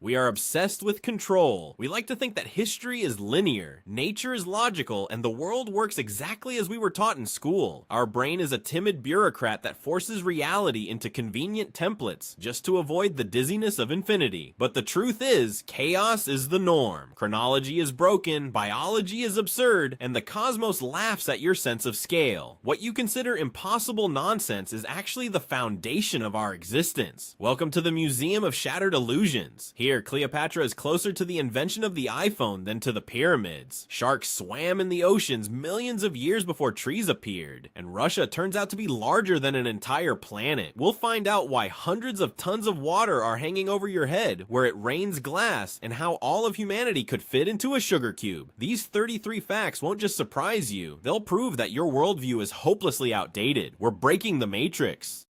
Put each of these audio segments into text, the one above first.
We are obsessed with control. We like to think that history is linear, nature is logical, and the world works exactly as we were taught in school. Our brain is a timid bureaucrat that forces reality into convenient templates just to avoid the dizziness of infinity. But the truth is, chaos is the norm. Chronology is broken, biology is absurd, and the cosmos laughs at your sense of scale. What you consider impossible nonsense is actually the foundation of our existence. Welcome to the Museum of Shattered Illusions. Here, Cleopatra is closer to the invention of the iPhone than to the pyramids. Sharks swam in the oceans millions of years before trees appeared. And Russia turns out to be larger than an entire planet. We'll find out why hundreds of tons of water are hanging over your head, where it rains glass, and how all of humanity could fit into a sugar cube. These 33 facts won't just surprise you, they'll prove that your worldview is hopelessly outdated. We're breaking the matrix.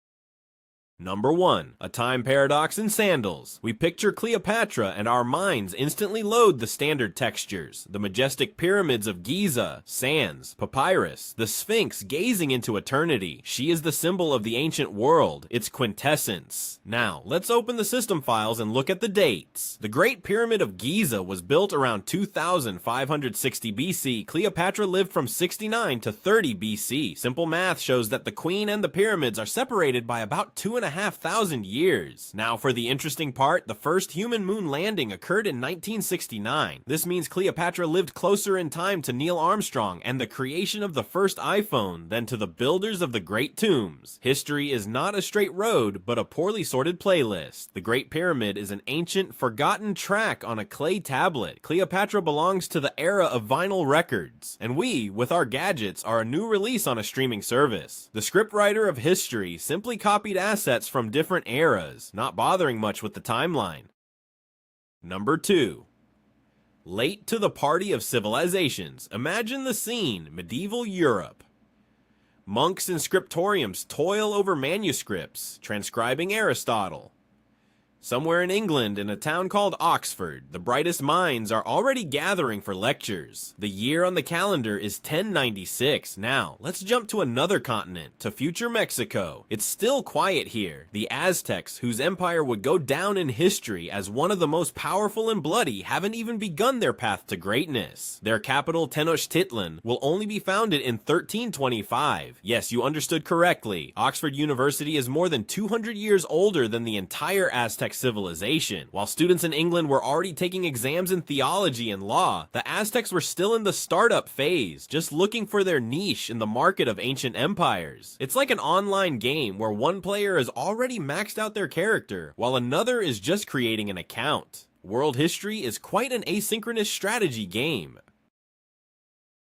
Number 1. A time paradox in sandals. We picture Cleopatra and our minds instantly load the standard textures. The majestic pyramids of Giza, sands, papyrus, the Sphinx gazing into eternity. She is the symbol of the ancient world, its quintessence. Now, let's open the system files and look at the dates. The Great Pyramid of Giza was built around 2560 BC. Cleopatra lived from 69 to 30 BC. Simple math shows that the queen and the pyramids are separated by about 2.5 years. Now for the interesting part, the first human moon landing occurred in 1969. This means Cleopatra lived closer in time to Neil Armstrong and the creation of the first iPhone than to the builders of the Great Tombs. History is not a straight road, but a poorly sorted playlist. The Great Pyramid is an ancient, forgotten track on a clay tablet. Cleopatra belongs to the era of vinyl records, and we, with our gadgets, are a new release on a streaming service. The scriptwriter of history simply copied assets from different eras, not bothering much with the timeline. Number 2. Late to the party of civilizations. Imagine the scene, medieval Europe. Monks in scriptoriums toil over manuscripts, transcribing Aristotle. Somewhere in England, in a town called Oxford, the brightest minds are already gathering for lectures. The year on the calendar is 1096. Now, let's jump to another continent, to future Mexico. It's still quiet here. The Aztecs, whose empire would go down in history as one of the most powerful and bloody, haven't even begun their path to greatness. Their capital, Tenochtitlan, will only be founded in 1325. Yes, you understood correctly. Oxford University is more than 200 years older than the entire Aztec civilization. While students in England were already taking exams in theology and law, the Aztecs were still in the startup phase, just looking for their niche in the market of ancient empires. It's like an online game where one player has already maxed out their character, while another is just creating an account. World history is quite an asynchronous strategy game.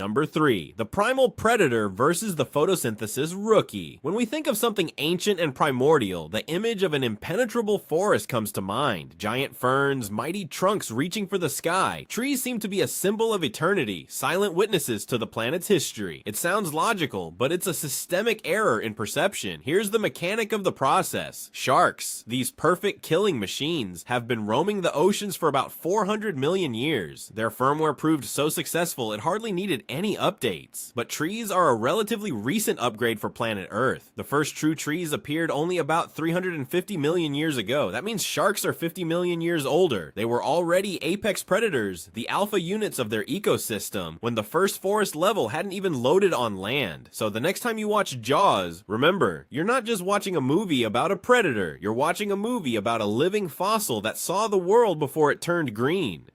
Number 3. The primal predator versus the photosynthesis rookie. When we think of something ancient and primordial, the image of an impenetrable forest comes to mind. Giant ferns, mighty trunks reaching for the sky. Trees seem to be a symbol of eternity, silent witnesses to the planet's history. It sounds logical, but it's a systemic error in perception. Here's the mechanic of the process. Sharks, these perfect killing machines, have been roaming the oceans for about 400 million years. Their firmware proved so successful it hardly needed any updates. But trees are a relatively recent upgrade for planet Earth. The first true trees appeared only about 350 million years ago. That means sharks are 50 million years older. They were already apex predators, the alpha units of their ecosystem, when the first forest level hadn't even loaded on land. So the next time you watch Jaws, remember, you're not just watching a movie about a predator, you're watching a movie about a living fossil that saw the world before it turned green.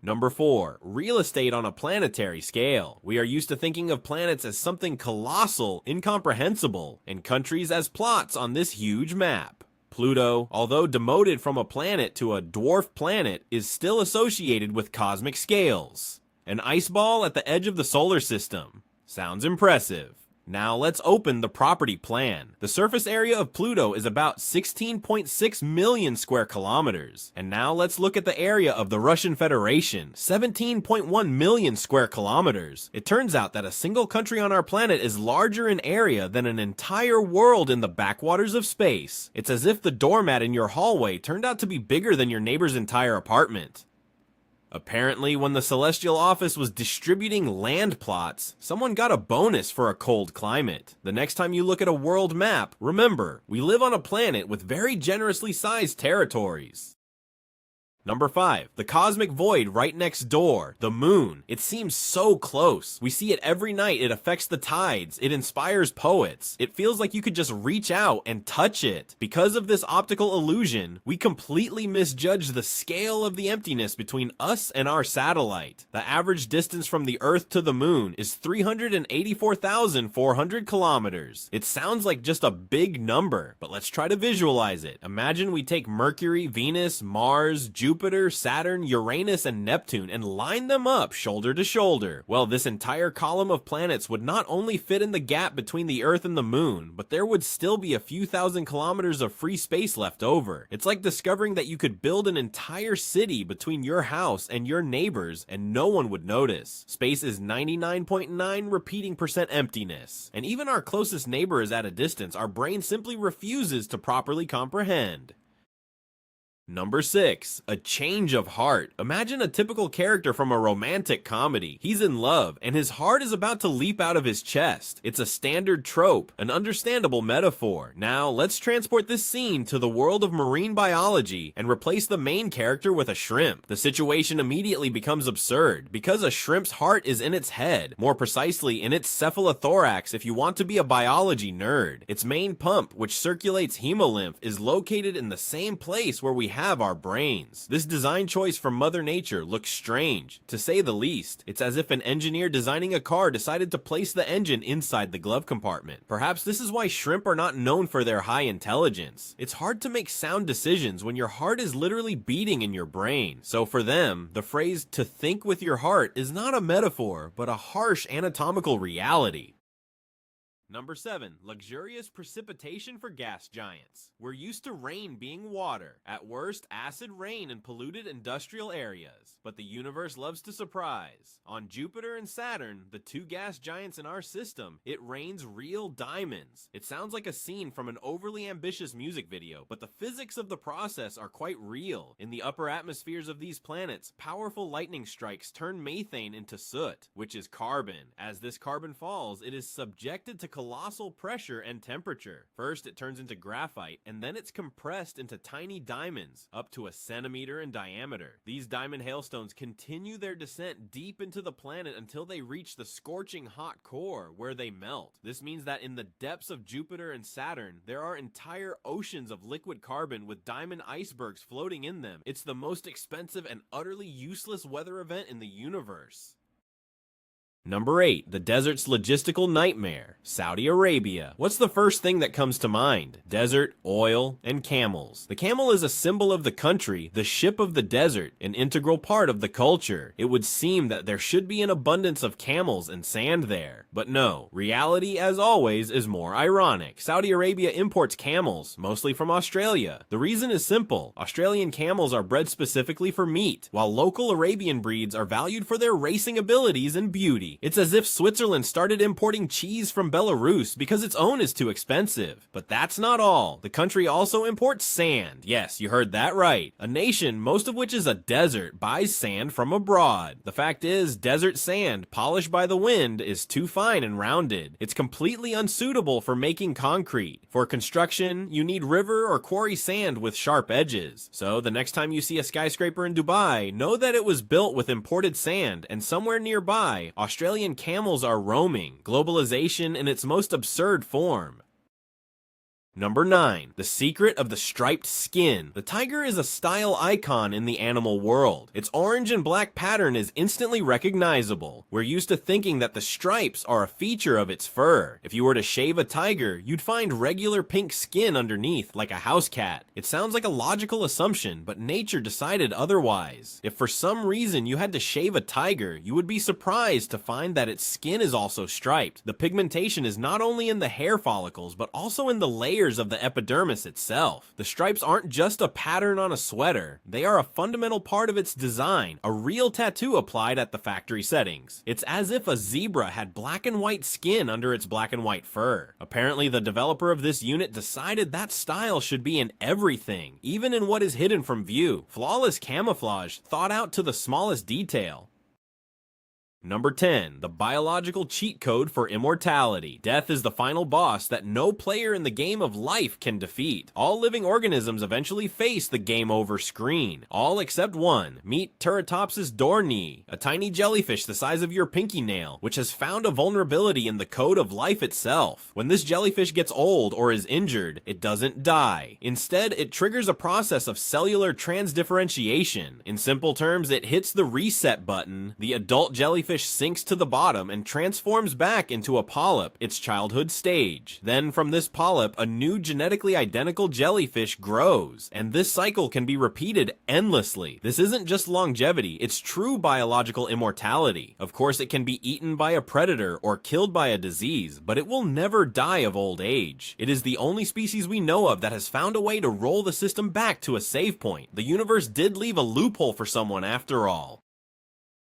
Number 4. Real estate on a planetary scale. We are used to thinking of planets as something colossal, incomprehensible, and countries as plots on this huge map. Pluto, although demoted from a planet to a dwarf planet, is still associated with cosmic scales. An ice ball at the edge of the solar system. Sounds impressive. Now let's open the property plan. The surface area of Pluto is about 16.6 million square kilometers. And now let's look at the area of the Russian Federation, 17.1 million square kilometers. It turns out that a single country on our planet is larger in area than an entire world in the backwaters of space. It's as if the doormat in your hallway turned out to be bigger than your neighbor's entire apartment. Apparently, when the Celestial Office was distributing land plots, someone got a bonus for a cold climate. The next time you look at a world map, remember, we live on a planet with very generously sized territories. Number 5. The cosmic void right next door. The moon. It seems so close. We see it every night. It affects the tides. It inspires poets. It feels like you could just reach out and touch it. Because of this optical illusion, we completely misjudge the scale of the emptiness between us and our satellite. The average distance from the Earth to the moon is 384,400 kilometers. It sounds like just a big number, but let's try to visualize it. Imagine we take Mercury, Venus, Mars, Jupiter, Saturn, Uranus, and Neptune and line them up shoulder to shoulder. Well, this entire column of planets would not only fit in the gap between the Earth and the moon, but there would still be a few thousand kilometers of free space left over. It's like discovering that you could build an entire city between your house and your neighbors and no one would notice. Space is 99.9 repeating percent emptiness. And even our closest neighbor is at a distance our brain simply refuses to properly comprehend. Number 6. A change of heart. Imagine a typical character from a romantic comedy. He's in love, and his heart is about to leap out of his chest. It's a standard trope, an understandable metaphor. Now, let's transport this scene to the world of marine biology and replace the main character with a shrimp. The situation immediately becomes absurd, because a shrimp's heart is in its head, more precisely in its cephalothorax if you want to be a biology nerd. Its main pump, which circulates hemolymph, is located in the same place where we have our brains. This design choice from Mother Nature looks strange, to say the least. It's as if an engineer designing a car decided to place the engine inside the glove compartment. Perhaps this is why shrimp are not known for their high intelligence. It's hard to make sound decisions when your heart is literally beating in your brain. So for them, the phrase "to think with your heart" is not a metaphor, but a harsh anatomical reality. Number 7. Luxurious precipitation for gas giants. We're used to rain being water. At worst, acid rain in polluted industrial areas. But the universe loves to surprise. On Jupiter and Saturn, the two gas giants in our system, it rains real diamonds. It sounds like a scene from an overly ambitious music video, but the physics of the process are quite real. In the upper atmospheres of these planets, powerful lightning strikes turn methane into soot, which is carbon. As this carbon falls, it is subjected to colossal pressure and temperature. First, it turns into graphite, and then it's compressed into tiny diamonds, up to a centimeter in diameter. These diamond hailstones continue their descent deep into the planet until they reach the scorching hot core, where they melt. This means that in the depths of Jupiter and Saturn, there are entire oceans of liquid carbon with diamond icebergs floating in them. It's the most expensive and utterly useless weather event in the universe. Number 8. The desert's logistical nightmare. Saudi Arabia. What's the first thing that comes to mind? Desert, oil, and camels. The camel is a symbol of the country, the ship of the desert, an integral part of the culture. It would seem that there should be an abundance of camels and sand there. But no, reality, as always, is more ironic. Saudi Arabia imports camels, mostly from Australia. The reason is simple. Australian camels are bred specifically for meat, while local Arabian breeds are valued for their racing abilities and beauty. It's as if Switzerland started importing cheese from Belarus because its own is too expensive. But that's not all. The country also imports sand. Yes, you heard that right. A nation, most of which is a desert, buys sand from abroad. The fact is, desert sand, polished by the wind, is too fine and rounded. It's completely unsuitable for making concrete. For construction, you need river or quarry sand with sharp edges. So the next time you see a skyscraper in Dubai, know that it was built with imported sand, and somewhere nearby, Australian camels are roaming. Globalization in its most absurd form. Number 9. The secret of the striped skin. The tiger is a style icon in the animal world. Its orange and black pattern is instantly recognizable. We're used to thinking that the stripes are a feature of its fur. If you were to shave a tiger, you'd find regular pink skin underneath, like a house cat. It sounds like a logical assumption, but nature decided otherwise. If for some reason you had to shave a tiger, you would be surprised to find that its skin is also striped. The pigmentation is not only in the hair follicles, but also in the layers of the epidermis itself. The stripes aren't just a pattern on a sweater, they are a fundamental part of its design, a real tattoo applied at the factory settings. It's as if a zebra had black and white skin under its black and white fur. Apparently, the developer of this unit decided that style should be in everything, even in what is hidden from view. Flawless camouflage, thought out to the smallest detail. Number 10, the biological cheat code for immortality. Death is the final boss that no player in the game of life can defeat. All living organisms eventually face the game over screen. All except one. Meet Turritopsis dohrnii, a tiny jellyfish the size of your pinky nail, which has found a vulnerability in the code of life itself. When this jellyfish gets old or is injured, it doesn't die. Instead, it triggers a process of cellular transdifferentiation. In simple terms, it hits the reset button, the adult jellyfish sinks to the bottom and transforms back into a polyp, its childhood stage. Then from this polyp, a new genetically identical jellyfish grows, and this cycle can be repeated endlessly. This isn't just longevity, it's true biological immortality. Of course, it can be eaten by a predator or killed by a disease, but it will never die of old age. It is the only species we know of that has found a way to roll the system back to a save point. The universe did leave a loophole for someone after all.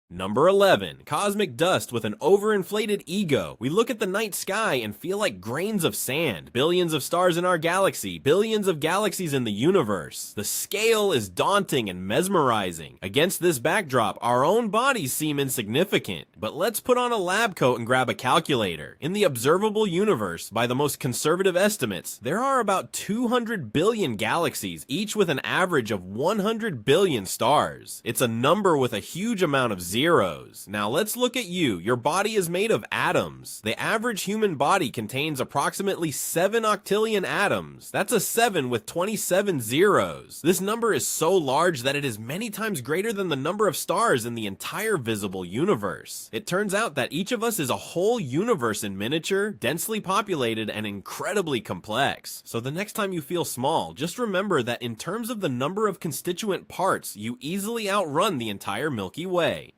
Number 11, cosmic dust with an overinflated ego. We look at the night sky and feel like grains of sand. Billions of stars in our galaxy, billions of galaxies in the universe. The scale is daunting and mesmerizing. Against this backdrop, our own bodies seem insignificant. But let's put on a lab coat and grab a calculator. In the observable universe, by the most conservative estimates, there are about 200 billion galaxies, each with an average of 100 billion stars. It's a number with a huge amount of zeros. Now let's look at you. Your body is made of atoms. The average human body contains approximately 7 octillion atoms. That's a 7 with 27 zeros. This number is so large that it is many times greater than the number of stars in the entire visible universe. It turns out that each of us is a whole universe in miniature, densely populated, and incredibly complex. So the next time you feel small, just remember that in terms of the number of constituent parts, you easily outrun the entire Milky Way.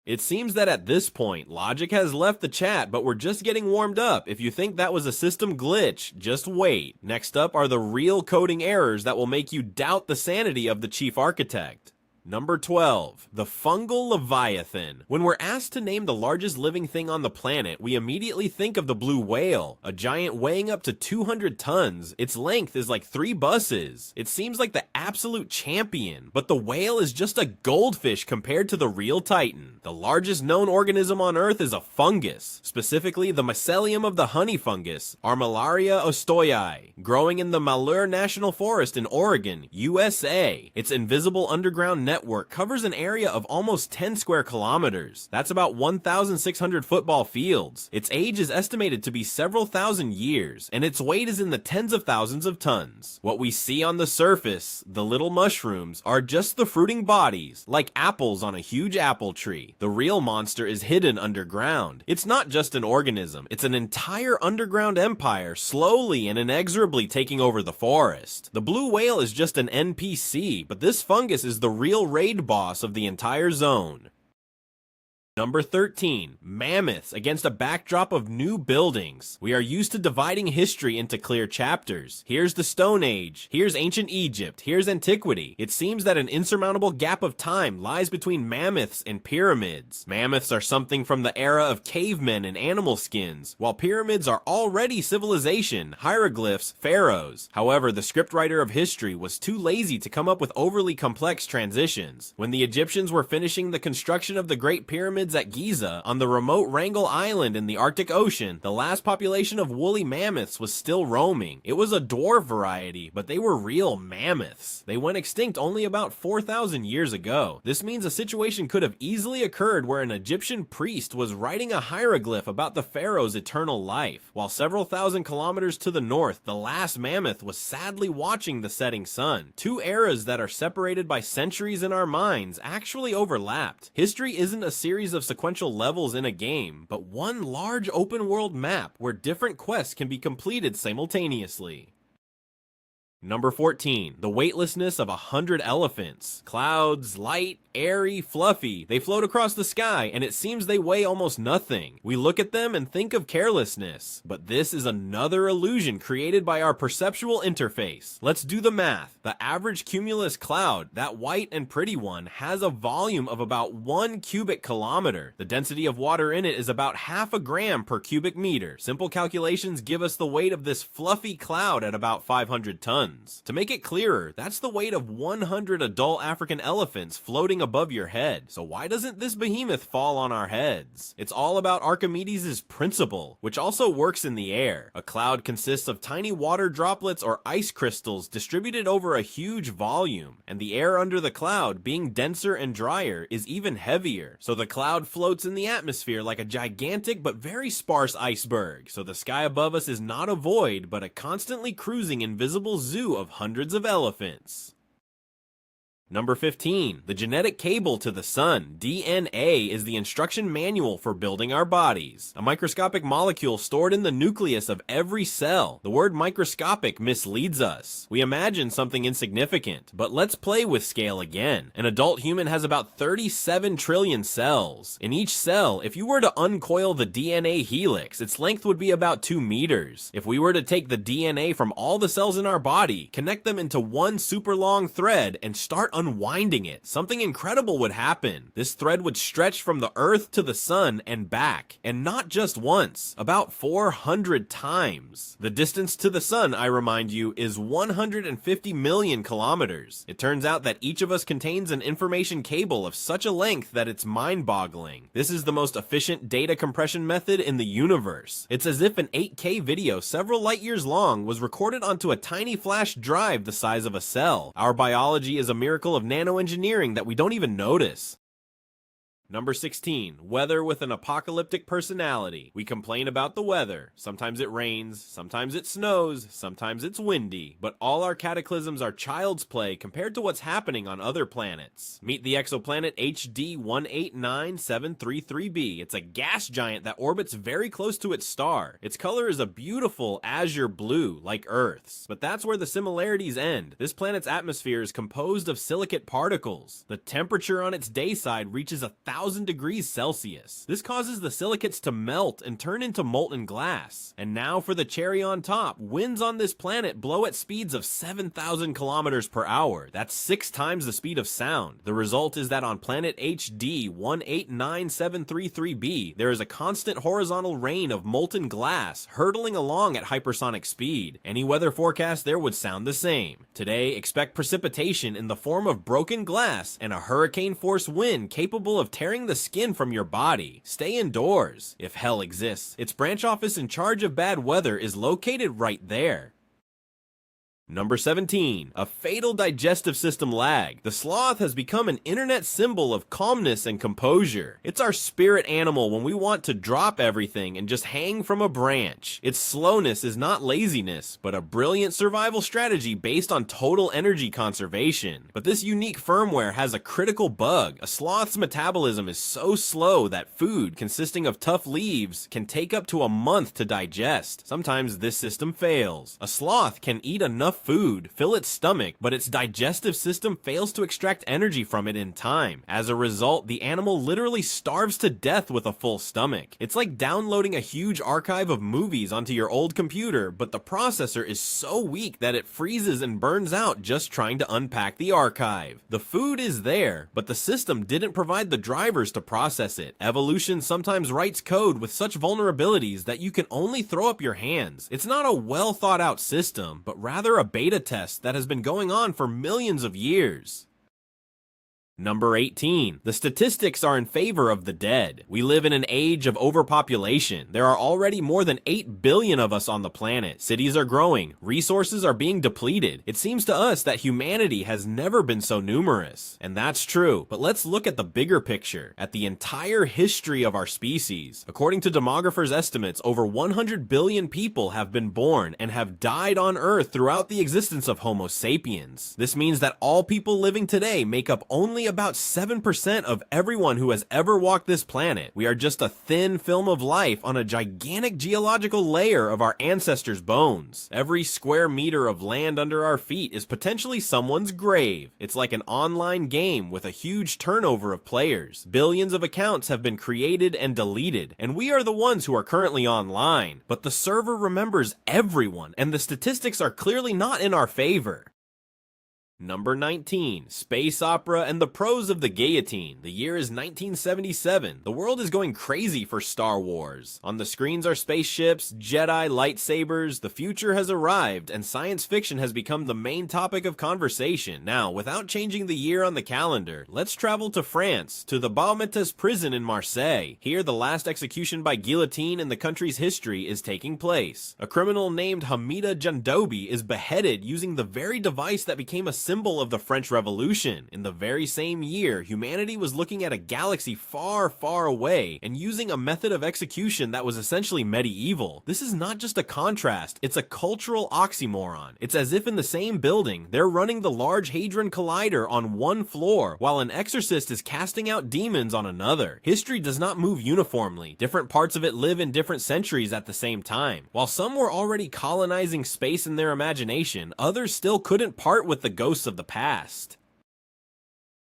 It seems that at this point, Logic has left the chat, but we're just getting warmed up. If you think that was a system glitch, just wait. Next up are the real coding errors that will make you doubt the sanity of the chief architect. Number 12, the fungal leviathan. When we're asked to name the largest living thing on the planet, we immediately think of the blue whale, a giant weighing up to 200 tons. Its length is like 3 buses. It seems like the absolute champion, but the whale is just a goldfish compared to the real titan. The largest known organism on Earth is a fungus, specifically the mycelium of the honey fungus, Armillaria ostoyi, growing in the Malheur National Forest in Oregon, USA. Its invisible underground network covers an area of almost 10 square kilometers. That's about 1,600 football fields. Its age is estimated to be several thousand years, and its weight is in the tens of thousands of tons. What we see on the surface, the little mushrooms, are just the fruiting bodies, like apples on a huge apple tree. The real monster is hidden underground. It's not just an organism, it's an entire underground empire slowly and inexorably taking over the forest. The blue whale is just an NPC, but this fungus is the real raid boss of the entire zone. Number 13, mammoths against a backdrop of new buildings. We are used to dividing history into clear chapters. Here's the Stone Age, here's ancient Egypt, here's antiquity. It seems that an insurmountable gap of time lies between mammoths and pyramids. Mammoths are something from the era of cavemen and animal skins, while pyramids are already civilization, hieroglyphs, pharaohs. However, the scriptwriter of history was too lazy to come up with overly complex transitions. When the Egyptians were finishing the construction of the Great Pyramids at Giza, on the remote Wrangel Island in the Arctic Ocean, the last population of woolly mammoths was still roaming. It was a dwarf variety, but they were real mammoths. They went extinct only about 4,000 years ago. This means a situation could have easily occurred where an Egyptian priest was writing a hieroglyph about the pharaoh's eternal life, while several thousand kilometers to the north, the last mammoth was sadly watching the setting sun. Two eras that are separated by centuries in our minds actually overlapped. History isn't a series of sequential levels in a game, but one large open world map where different quests can be completed simultaneously. Number 14, the weightlessness of 100 elephants. Clouds, light, airy, fluffy. They float across the sky, and it seems they weigh almost nothing. We look at them and think of carelessness, but this is another illusion created by our perceptual interface. Let's do the math. The average cumulus cloud, that white and pretty one, has a volume of about 1 cubic kilometer. The density of water in it is about half a gram per cubic meter. Simple calculations give us the weight of this fluffy cloud at about 500 tons. tons. To make it clearer, that's the weight of 100 adult African elephants floating above your head. So why doesn't this behemoth fall on our heads? It's all about Archimedes' principle, which also works in the air. A cloud consists of tiny water droplets or ice crystals distributed over a huge volume, and the air under the cloud, being denser and drier, is even heavier. So the cloud floats in the atmosphere like a gigantic but very sparse iceberg. So the sky above us is not a void, but a constantly cruising invisible zoo of hundreds of elephants. Number 15. The genetic cable to the sun. DNA is the instruction manual for building our bodies. A microscopic molecule stored in the nucleus of every cell. The word microscopic misleads us. We imagine something insignificant, but let's play with scale again. An adult human has about 37 trillion cells. In each cell, if you were to uncoil the DNA helix, its length would be about 2 meters. If we were to take the DNA from all the cells in our body, connect them into one super long thread, and start unwinding it, something incredible would happen. This thread would stretch from the Earth to the sun and back, and not just once, about 400 times. The distance to the sun, I remind you, is 150 million kilometers. It turns out that each of us contains an information cable of such a length that it's mind-boggling. This is the most efficient data compression method in the universe. It's as if an 8K video several light years long was recorded onto a tiny flash drive the size of a cell. Our biology is a miracle of nanoengineering that we don't even notice. Number 16. Weather with an apocalyptic personality. We complain about the weather. Sometimes it rains, sometimes it snows, sometimes it's windy, but all our cataclysms are child's play compared to what's happening on other planets. Meet the exoplanet HD 189733b. It's a gas giant that orbits very close to its star. Its color is a beautiful azure blue, like Earth's. But that's where the similarities end. This planet's atmosphere is composed of silicate particles. The temperature on its day side reaches 1,000 degrees Celsius. This causes the silicates to melt and turn into molten glass. And now for the cherry on top, winds on this planet blow at speeds of 7,000 kilometers per hour. That's 6 times the speed of sound. The result is that on planet HD 189733b, there is a constant horizontal rain of molten glass hurtling along at hypersonic speed. Any weather forecast there would sound the same. Today, expect precipitation in the form of broken glass and a hurricane-force wind capable of tearing the skin from your body. Stay indoors, if hell exists. Its branch office in charge of bad weather is located right there. Number 17. A fatal digestive system lag. The sloth has become an internet symbol of calmness and composure. It's our spirit animal when we want to drop everything and just hang from a branch. Its slowness is not laziness, but a brilliant survival strategy based on total energy conservation. But this unique firmware has a critical bug. A sloth's metabolism is so slow that food consisting of tough leaves can take up to a month to digest. Sometimes this system fails. A sloth can eat enough food, fill its stomach, but its digestive system fails to extract energy from it in time. As a result, the animal literally starves to death with a full stomach. It's like downloading a huge archive of movies onto your old computer, but the processor is so weak that it freezes and burns out just trying to unpack the archive. The food is there, but the system didn't provide the drivers to process it. Evolution sometimes writes code with such vulnerabilities that you can only throw up your hands. It's not a well thought out system, but rather a beta test that has been going on for millions of years. Number 18. The statistics are in favor of the dead. We live in an age of overpopulation. There are already more than 8 billion of us on the planet. Cities are growing. Resources are being depleted. It seems to us that humanity has never been so numerous. And that's true. But let's look at the bigger picture, at the entire history of our species. According to demographers' estimates, over 100 billion people have been born and have died on Earth throughout the existence of Homo sapiens. This means that all people living today make up only about 7% of everyone who has ever walked this planet. We are just a thin film of life on a gigantic geological layer of our ancestors' bones. Every square meter of land under our feet is potentially someone's grave. It's like an online game with a huge turnover of players. Billions of accounts have been created and deleted, and we are the ones who are currently online. But the server remembers everyone, and the statistics are clearly not in our favor. Number 19. Space Opera and the Pros of the Guillotine. The year is 1977. The world is going crazy for Star Wars. On the screens are spaceships, Jedi, lightsabers. The future has arrived, and science fiction has become the main topic of conversation. Now, without changing the year on the calendar, let's travel to France, to the Baumettes prison in Marseille. Here, the last execution by guillotine in the country's history is taking place. A criminal named Hamida Jandobi is beheaded using the very device that became a symbol of the French Revolution. In the very same year, humanity was looking at a galaxy far, far away and using a method of execution that was essentially medieval. This is not just a contrast, it's a cultural oxymoron. It's as if in the same building, they're running the Large Hadron Collider on one floor, while an exorcist is casting out demons on another. History does not move uniformly. Different parts of it live in different centuries at the same time. While some were already colonizing space in their imagination, others still couldn't part with the ghosts of the past.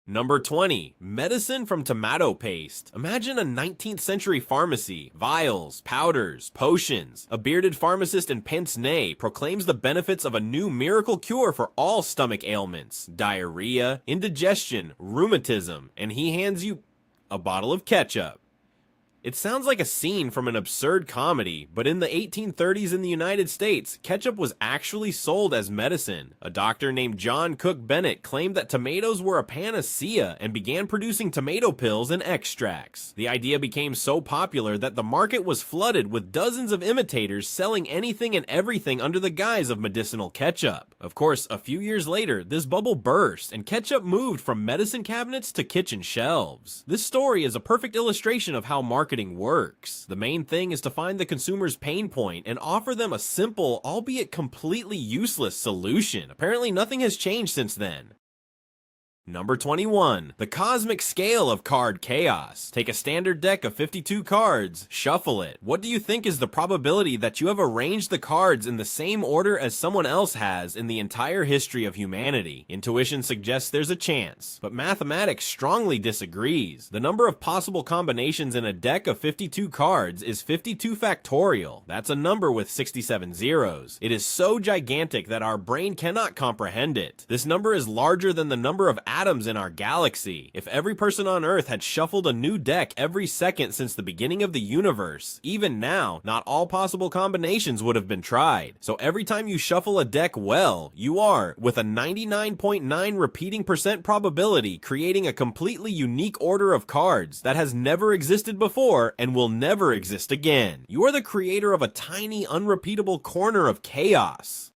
Number 20. Medicine from tomato paste. Imagine a 19th century pharmacy. Vials, powders, potions. A bearded pharmacist in pince-nez proclaims the benefits of a new miracle cure for all stomach ailments. Diarrhea, indigestion, rheumatism, and he hands you a bottle of ketchup. It sounds like a scene from an absurd comedy, but in the 1830s in the United States, ketchup was actually sold as medicine. A doctor named John Cook Bennett claimed that tomatoes were a panacea and began producing tomato pills and extracts. The idea became so popular that the market was flooded with dozens of imitators selling anything and everything under the guise of medicinal ketchup. Of course, a few years later, this bubble burst and ketchup moved from medicine cabinets to kitchen shelves. This story is a perfect illustration of how marketing works. The main thing is to find the consumer's pain point and offer them a simple, albeit completely useless solution. Apparently nothing has changed since then. Number 21. The cosmic scale of card chaos. Take a standard deck of 52 cards, shuffle it. What do you think is the probability that you have arranged the cards in the same order as someone else has in the entire history of humanity? Intuition suggests there's a chance, but mathematics strongly disagrees. The number of possible combinations in a deck of 52 cards is 52 factorial. That's a number with 67 zeros. It is so gigantic that our brain cannot comprehend it. This number is larger than the number of atoms in our galaxy. If every person on Earth had shuffled a new deck every second since the beginning of the universe, even now, not all possible combinations would have been tried. So every time you shuffle a deck well, you are, with a 99.9 repeating percent probability, creating a completely unique order of cards that has never existed before and will never exist again. You are the creator of a tiny, unrepeatable corner of chaos.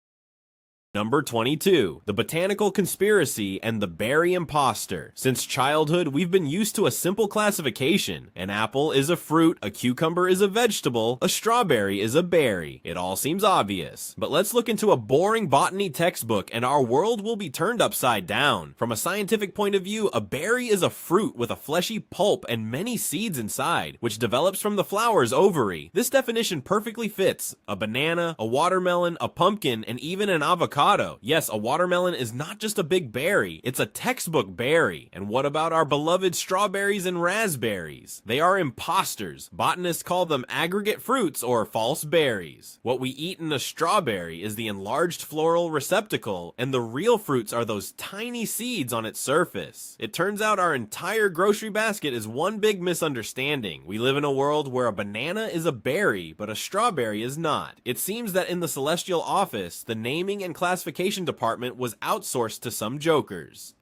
Number 22. The Botanical Conspiracy and the Berry Imposter. Since childhood, we've been used to a simple classification. An apple is a fruit, a cucumber is a vegetable, a strawberry is a berry. It all seems obvious. But let's look into a boring botany textbook and our world will be turned upside down. From a scientific point of view, a berry is a fruit with a fleshy pulp and many seeds inside, which develops from the flower's ovary. This definition perfectly fits a banana, a watermelon, a pumpkin, and even an avocado. Yes, a watermelon is not just a big berry, it's a textbook berry. And what about our beloved strawberries and raspberries? They are imposters. Botanists call them aggregate fruits or false berries. What we eat in a strawberry is the enlarged floral receptacle, and the real fruits are those tiny seeds on its surface. It turns out our entire grocery basket is one big misunderstanding. We live in a world where a banana is a berry, but a strawberry is not. It seems that in the Celestial Office, the naming and classification department was outsourced to some jokers.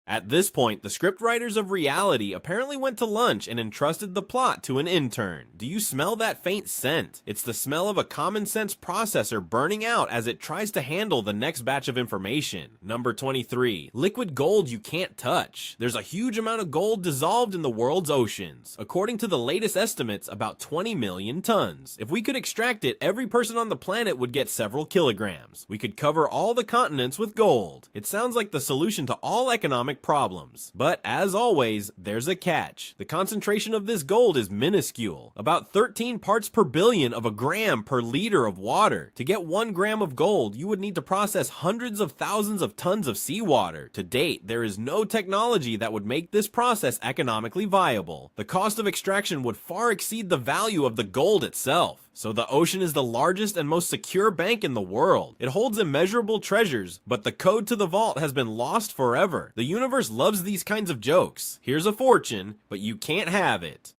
At this point, the scriptwriters of reality apparently went to lunch and entrusted the plot to an intern. Do you smell that faint scent? It's the smell of a common sense processor burning out as it tries to handle the next batch of information. Number 23. Liquid gold you can't touch. There's a huge amount of gold dissolved in the world's oceans. According to the latest estimates, about 20 million tons. If we could extract it, every person on the planet would get several kilograms. We could cover all the continents with gold. It sounds like the solution to all economic economic problems. But as always, there's a catch. The concentration of this gold is minuscule, about 13 parts per billion of a gram per liter of water. To get 1 gram of gold, you would need to process hundreds of thousands of tons of seawater. To date, there is no technology that would make this process economically viable. The cost of extraction would far exceed the value of the gold itself. So the ocean is the largest and most secure bank in the world. It holds immeasurable treasures, but the code to the vault has been lost forever. The universe loves these kinds of jokes. Here's a fortune, but you can't have it.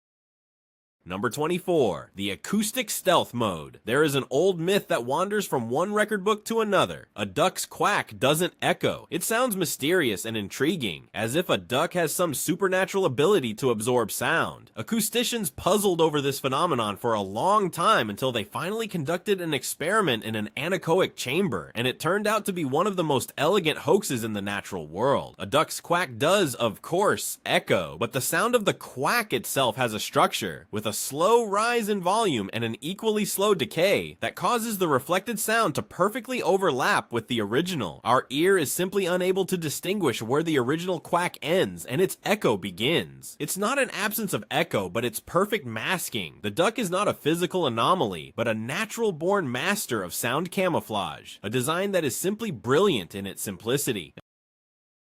Number 24, the acoustic stealth mode. There is an old myth that wanders from one record book to another. A duck's quack doesn't echo. It sounds mysterious and intriguing, as if a duck has some supernatural ability to absorb sound. Acousticians puzzled over this phenomenon for a long time until they finally conducted an experiment in an anechoic chamber, and it turned out to be one of the most elegant hoaxes in the natural world. A duck's quack does, of course, echo, but the sound of the quack itself has a structure, with a slow rise in volume and an equally slow decay that causes the reflected sound to perfectly overlap with the original. Our ear is simply unable to distinguish where the original quack ends and its echo begins. It's not an absence of echo, but it's perfect masking. The duck is not a physical anomaly, but a natural-born master of sound camouflage, a design that is simply brilliant in its simplicity.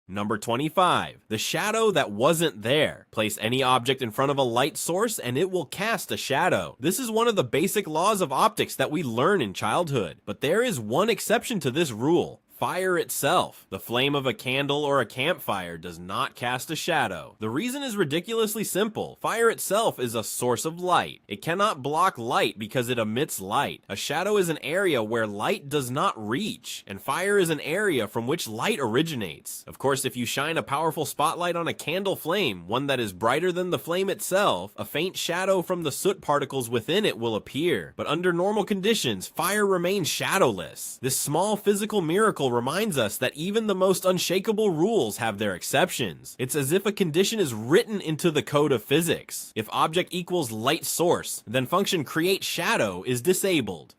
Number 25, the shadow that wasn't there. Place any object in front of a light source and it will cast a shadow. This is one of the basic laws of optics that we learn in childhood, but there is one exception to this rule. Fire itself. The flame of a candle or a campfire does not cast a shadow. The reason is ridiculously simple. Fire itself is a source of light. It cannot block light because it emits light. A shadow is an area where light does not reach, and fire is an area from which light originates. Of course, if you shine a powerful spotlight on a candle flame, one that is brighter than the flame itself, a faint shadow from the soot particles within it will appear. But under normal conditions, fire remains shadowless. This small physical miracle reminds us that even the most unshakable rules have their exceptions. It's as if a condition is written into the code of physics. If object equals light source, then function create shadow is disabled.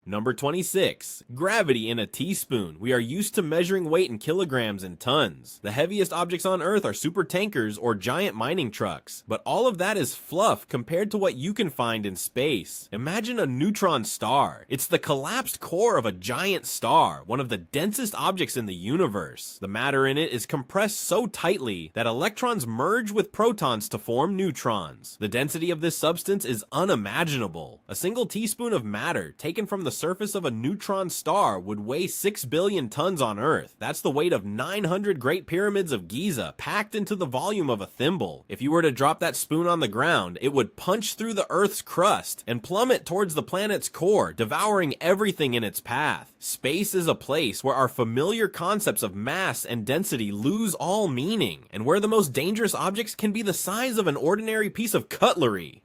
Number 26, gravity in a teaspoon. We are used to measuring weight in kilograms and tons. The heaviest objects on Earth are super tankers or giant mining trucks, but all of that is fluff compared to what you can find in space. Imagine a neutron star. It's the collapsed core of a giant star, one of the densest objects in the universe. The matter in it is compressed so tightly that electrons merge with protons to form neutrons. The density of this substance is unimaginable. A single teaspoon of matter taken from the surface of a neutron star would weigh 6 billion tons on Earth. That's the weight of 900 Great Pyramids of Giza packed into the volume of a thimble. If you were to drop that spoon on the ground, it would punch through the Earth's crust and plummet towards the planet's core, devouring everything in its path. Space is a place where our familiar concepts of mass and density lose all meaning, and where the most dangerous objects can be the size of an ordinary piece of cutlery.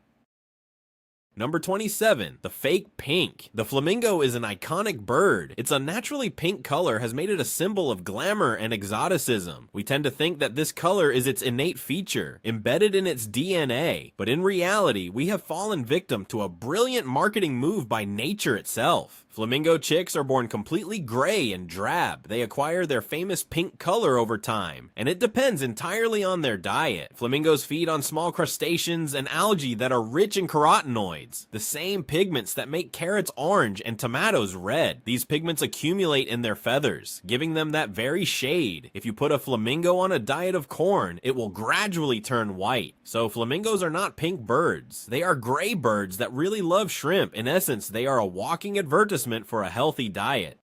Number 27, the fake pink. The flamingo is an iconic bird. Its unnaturally pink color has made it a symbol of glamour and exoticism. We tend to think that this color is its innate feature, embedded in its DNA, but in reality, we have fallen victim to a brilliant marketing move by nature itself. Flamingo chicks are born completely gray and drab. They acquire their famous pink color over time, and it depends entirely on their diet. Flamingos feed on small crustaceans and algae that are rich in carotenoids, the same pigments that make carrots orange and tomatoes red. These pigments accumulate in their feathers, giving them that very shade. If you put a flamingo on a diet of corn, it will gradually turn white. So flamingos are not pink birds. They are gray birds that really love shrimp. In essence, they are a walking advertisement for a healthy diet.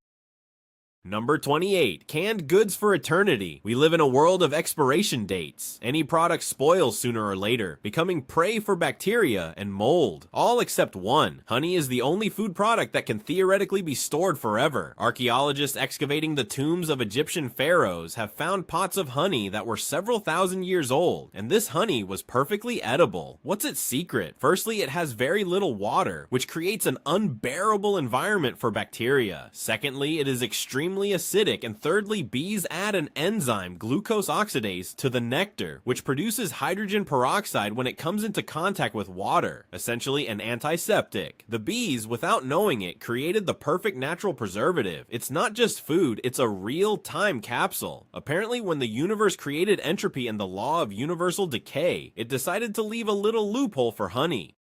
Number 28, canned goods for eternity. We live in a world of expiration dates. Any product spoils sooner or later, becoming prey for bacteria and mold. All except one. Honey is the only food product that can theoretically be stored forever. Archaeologists excavating the tombs of Egyptian pharaohs have found pots of honey that were several thousand years old, and this honey was perfectly edible. What's its secret? Firstly, it has very little water, which creates an unbearable environment for bacteria. Secondly, it is extremely extremely acidic, and thirdly, bees add an enzyme, glucose oxidase, to the nectar, which produces hydrogen peroxide when it comes into contact with water, essentially an antiseptic. The bees, without knowing it, created the perfect natural preservative. It's not just food, it's a real time capsule. Apparently, when the universe created entropy and the law of universal decay, it decided to leave a little loophole for honey.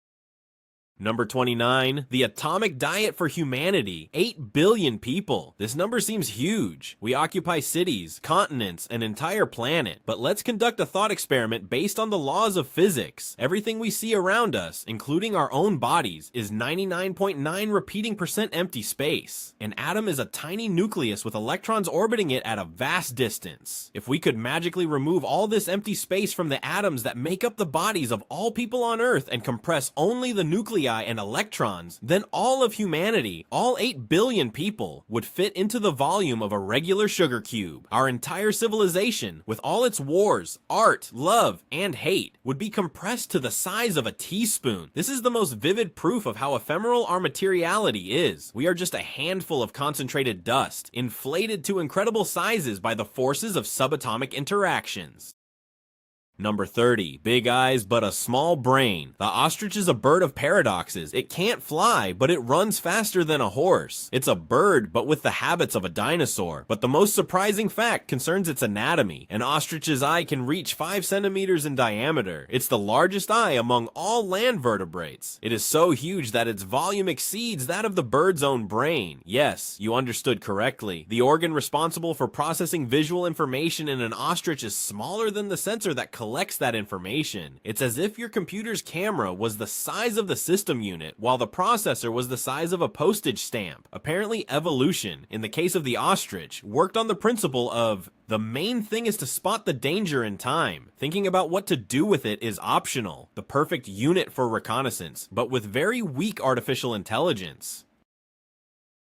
Number 29, the atomic diet for humanity, 8 billion people. This number seems huge. We occupy cities, continents, an entire planet. But let's conduct a thought experiment based on the laws of physics. Everything we see around us, including our own bodies, is 99.9 repeating percent empty space. An atom is a tiny nucleus with electrons orbiting it at a vast distance. If we could magically remove all this empty space from the atoms that make up the bodies of all people on Earth and compress only the nuclei and electrons, then all of humanity, all 8 billion people, would fit into the volume of a regular sugar cube. Our entire civilization, with all its wars, art, love, and hate, would be compressed to the size of a teaspoon. This is the most vivid proof of how ephemeral our materiality is. We are just a handful of concentrated dust, inflated to incredible sizes by the forces of subatomic interactions. Number 30, big eyes but a small brain. The ostrich is a bird of paradoxes. It can't fly, but it runs faster than a horse. It's a bird, but with the habits of a dinosaur. But the most surprising fact concerns its anatomy. An ostrich's eye can reach 5 centimeters in diameter. It's the largest eye among all land vertebrates. It is so huge that its volume exceeds that of the bird's own brain. Yes, you understood correctly. The organ responsible for processing visual information in an ostrich is smaller than the sensor that collects that information. It's as if your computer's camera was the size of the system unit, while the processor was the size of a postage stamp. Apparently, evolution, in the case of the ostrich, worked on the principle of the main thing is to spot the danger in time. Thinking about what to do with it is optional. The perfect unit for reconnaissance, but with very weak artificial intelligence.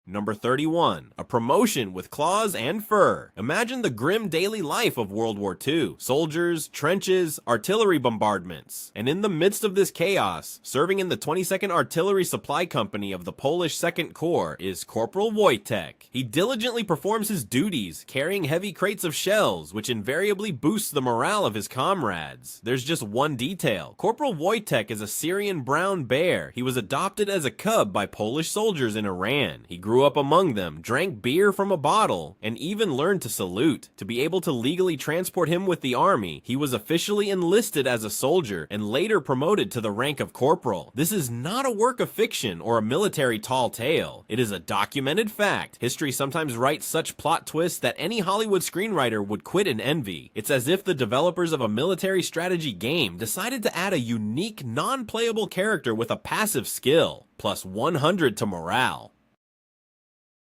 Number 31, a promotion with claws and fur. Imagine the grim daily life of World War II. Soldiers, trenches, artillery bombardments. And in the midst of this chaos, serving in the 22nd Artillery Supply Company of the Polish 2nd Corps is Corporal Wojtek. He diligently performs his duties, carrying heavy crates of shells, which invariably boosts the morale of his comrades. There's just one detail. Corporal Wojtek is a Syrian brown bear. He was adopted as a cub by Polish soldiers in Iran. He grew up among them, drank beer from a bottle, and even learned to salute. To be able to legally transport him with the army, he was officially enlisted as a soldier and later promoted to the rank of corporal. This is not a work of fiction or a military tall tale. It is a documented fact. History sometimes writes such plot twists that any Hollywood screenwriter would quit in envy. It's as if the developers of a military strategy game decided to add a unique, non-playable character with a passive skill, plus 100 to morale.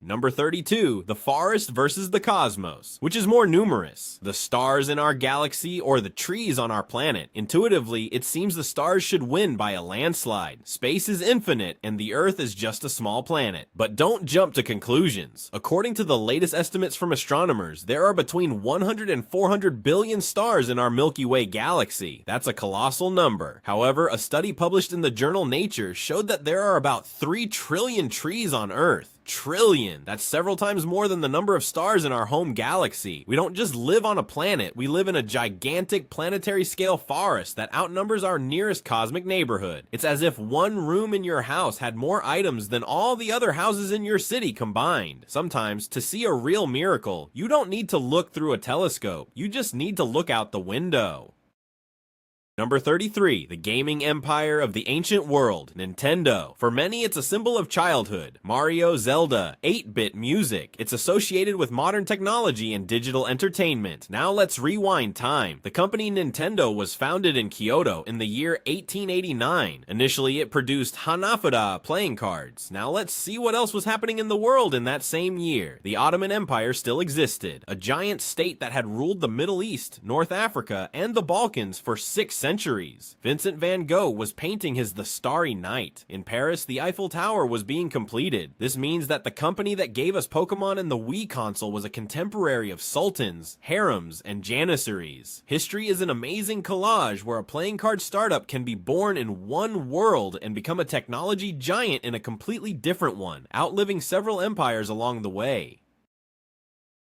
Number 32, the forest versus the cosmos. Which is more numerous, the stars in our galaxy or the trees on our planet? Intuitively, it seems the stars should win by a landslide. Space is infinite and the Earth is just a small planet. But don't jump to conclusions. According to the latest estimates from astronomers, there are between 100 and 400 billion stars in our Milky Way galaxy. That's a colossal number. However, a study published in the journal Nature showed that there are about 3 trillion trees on Earth. Trillion. That's several times more than the number of stars in our home galaxy. We don't just live on a planet, we live in a gigantic planetary scale forest that outnumbers our nearest cosmic neighborhood. It's as if one room in your house had more items than all the other houses in your city combined. Sometimes, to see a real miracle, you don't need to look through a telescope, you just need to look out the window. Number 33, the gaming empire of the ancient world, Nintendo. For many, it's a symbol of childhood. Mario, Zelda, 8-bit music. It's associated with modern technology and digital entertainment. Now let's rewind time. The company Nintendo was founded in Kyoto in the year 1889. Initially, it produced Hanafuda playing cards. Now let's see what else was happening in the world in that same year. The Ottoman Empire still existed, a giant state that had ruled the Middle East, North Africa, and the Balkans for 6 centuries. Vincent van Gogh was painting his The Starry Night. In Paris, the Eiffel Tower was being completed. This means that the company that gave us Pokemon and the Wii console was a contemporary of sultans, harems, and janissaries. History is an amazing collage where a playing card startup can be born in one world and become a technology giant in a completely different one, outliving several empires along the way.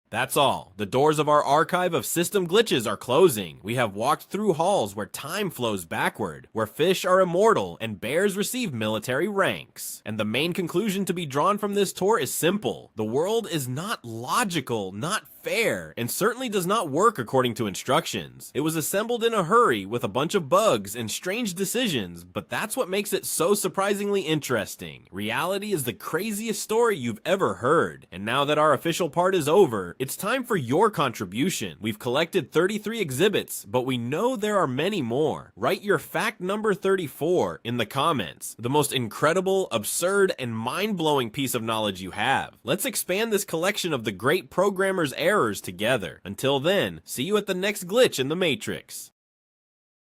That's all. The doors of our archive of system glitches are closing. We have walked through halls where time flows backward, where fish are immortal and bears receive military ranks. And the main conclusion to be drawn from this tour is simple. The world is not logical, not fair, and certainly does not work according to instructions. It was assembled in a hurry with a bunch of bugs and strange decisions, but that's what makes it so surprisingly interesting. Reality is the craziest story you've ever heard. And now that our official part is over, it's time for your contribution. We've collected 33 exhibits, but we know there are many more. Write your fact number 34 in the comments. The most incredible, absurd, and mind-blowing piece of knowledge you have. Let's expand this collection of the great programmer's errors together. Until then, see you at the next glitch in the Matrix.